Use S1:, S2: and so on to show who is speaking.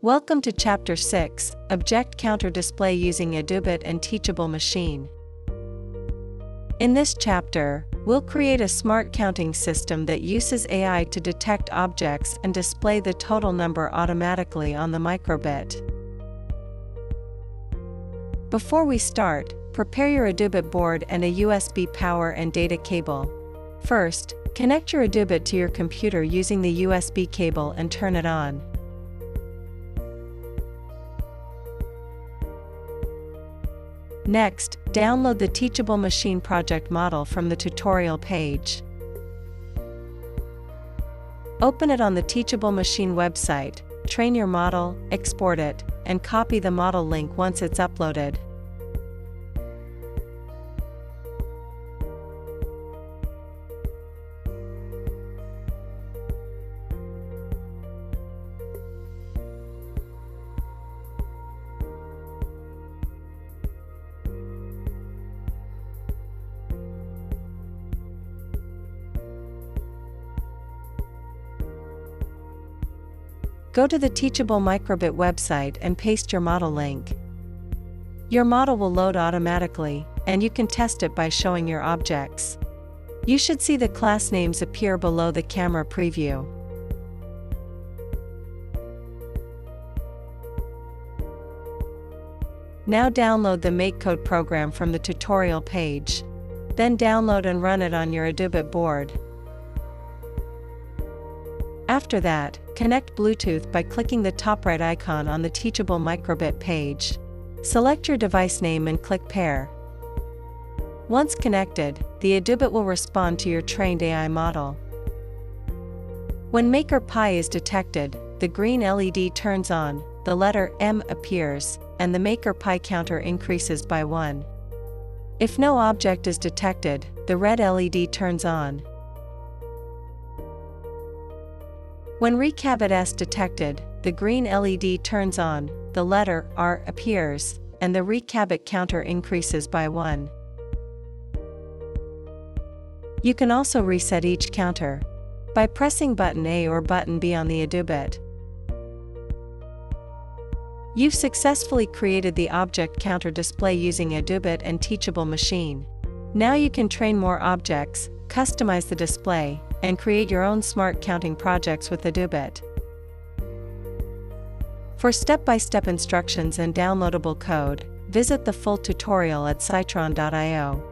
S1: Welcome to Chapter 6, Object Counter Display using EDU and Teachable Machine. In this chapter, we'll create a smart counting system that uses AI to detect objects and display the total number automatically on the microbit. Before we start, prepare your EDU board and a USB power and data cable. First, connect your EDU to your computer using the USB cable and turn it on. Next, download the Teachable Machine project model from the tutorial page. Open it on the Teachable Machine website, train your model, export it, and copy the model link once it's uploaded. Go to the Teachable Microbit website and paste your model link. Your model will load automatically, and you can test it by showing your objects. You should see the class names appear below the camera preview. Now download the MakeCode program from the tutorial page. Then download and run it on your EDU board. After that, connect Bluetooth by clicking the top right icon on the Teachable Microbit page. Select your device name and click Pair. Once connected, the EDU will respond to your trained AI model. When MakerPi is detected, the green LED turns on, the letter M appears, and the MakerPi counter increases by 1. If no object is detected, the red LED turns on. When Recabit S detected, the green LED turns on, the letter R appears, and the Recabit counter increases by 1. You can also reset each counter by pressing button A or button B on the EDU. You've successfully created the object counter display using EDU and Teachable Machine. Now you can train more objects, customize the display, and create your own smart counting projects with EDU. For step-by-step instructions and downloadable code, visit the full tutorial at citron.io.